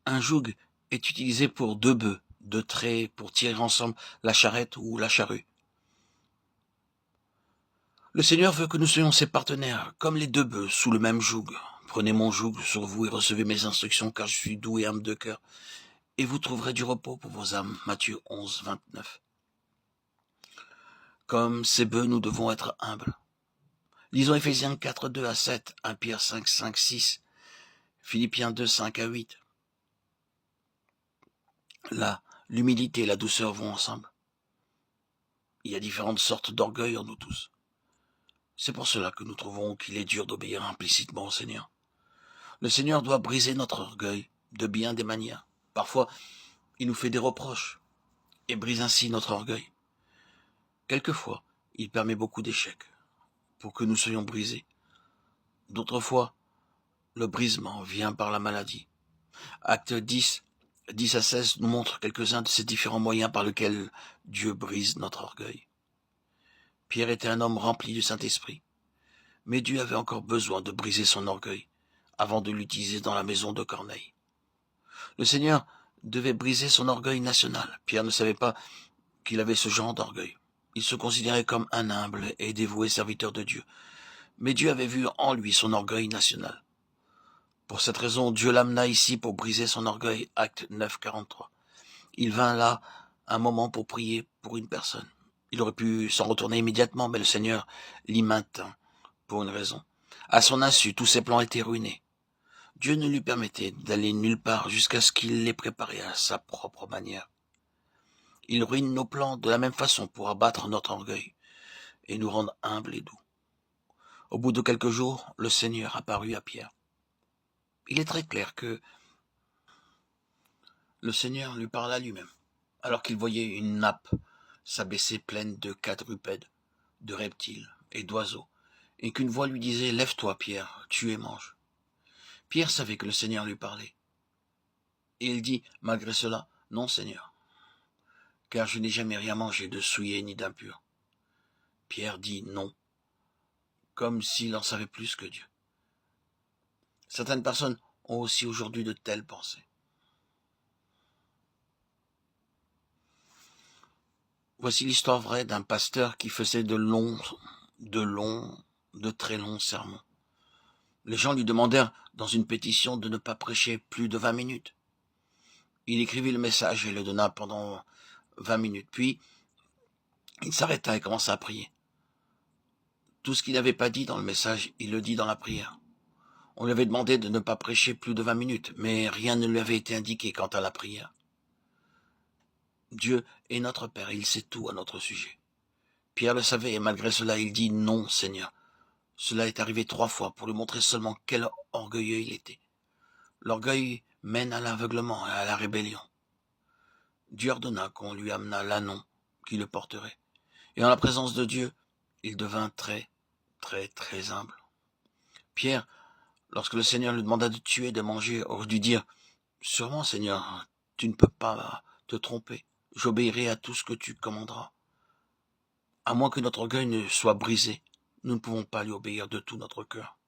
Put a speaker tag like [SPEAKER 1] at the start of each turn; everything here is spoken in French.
[SPEAKER 1] Un joug est utilisé pour deux bœufs, deux traits pour tirer ensemble la charrette ou la charrue. Le Seigneur veut que nous soyons ses partenaires, comme les deux bœufs sous le même joug. Prenez mon joug sur vous et recevez mes instructions, car je suis doux et humble de cœur, et vous trouverez du repos pour vos âmes. Matthieu 11, 29. Comme ces bœufs, nous devons être humbles. Lisons Éphésiens 4, 2 à 7, 1 Pierre 5, 5, 6, Philippiens 2, 5 à 8. Là, l'humilité et la douceur vont ensemble. Il y a différentes sortes d'orgueil en nous tous. C'est pour cela que nous trouvons qu'il est dur d'obéir implicitement au Seigneur. Le Seigneur doit briser notre orgueil de bien des manières. Parfois, il nous fait des reproches et brise ainsi notre orgueil. Quelquefois, il permet beaucoup d'échecs pour que nous soyons brisés. D'autres fois, le brisement vient par la maladie. Acte 10, 10 à 16 nous montre quelques-uns de ces différents moyens par lesquels Dieu brise notre orgueil. Pierre était un homme rempli du Saint-Esprit, mais Dieu avait encore besoin de briser son orgueil avant de l'utiliser dans la maison de Corneille. Le Seigneur devait briser son orgueil national. Pierre ne savait pas qu'il avait ce genre d'orgueil. Il se considérait comme un humble et dévoué serviteur de Dieu. Mais Dieu avait vu en lui son orgueil national. Pour cette raison, Dieu l'amena ici pour briser son orgueil. Acte 9, 43. Il vint là un moment pour prier pour une personne. Il aurait pu s'en retourner immédiatement, mais le Seigneur l'y maintint pour une raison. À son insu, tous ses plans étaient ruinés. Dieu ne lui permettait d'aller nulle part jusqu'à ce qu'il les préparait à sa propre manière. Il ruine nos plans de la même façon pour abattre notre orgueil et nous rendre humbles et doux. Au bout de quelques jours, le Seigneur apparut à Pierre. Il est très clair que le Seigneur lui parla lui-même, alors qu'il voyait une nappe s'abaisser pleine de quadrupèdes, de reptiles et d'oiseaux, et qu'une voix lui disait « Lève-toi, Pierre, tue et mange ». Pierre savait que le Seigneur lui parlait. Et il dit, malgré cela, « Non, Seigneur, car je n'ai jamais rien mangé de souillé ni d'impur. » Pierre dit non, comme s'il en savait plus que Dieu. Certaines personnes ont aussi aujourd'hui de telles pensées. Voici l'histoire vraie d'un pasteur qui faisait de très longs sermons. Les gens lui demandèrent dans une pétition de ne pas prêcher plus de 20 minutes. Il écrivit le message et le donna pendant 20 minutes. Puis, il s'arrêta et commença à prier. Tout ce qu'il n'avait pas dit dans le message, il le dit dans la prière. On lui avait demandé de ne pas prêcher plus de 20 minutes, mais rien ne lui avait été indiqué quant à la prière. Dieu est notre Père, il sait tout à notre sujet. Pierre le savait et malgré cela, il dit « Non, Seigneur ». Cela est arrivé 3 fois pour lui montrer seulement quel orgueilleux il était. L'orgueil mène à l'aveuglement et à la rébellion. Dieu ordonna qu'on lui amenât l'ânon qui le porterait. Et en la présence de Dieu, il devint très, très, très humble. Pierre, lorsque le Seigneur lui demanda de tuer et de manger, aurait dû dire « Sûrement, Seigneur, tu ne peux pas te tromper. J'obéirai à tout ce que tu commanderas. » À moins que notre orgueil ne soit brisé, nous ne pouvons pas lui obéir de tout notre cœur.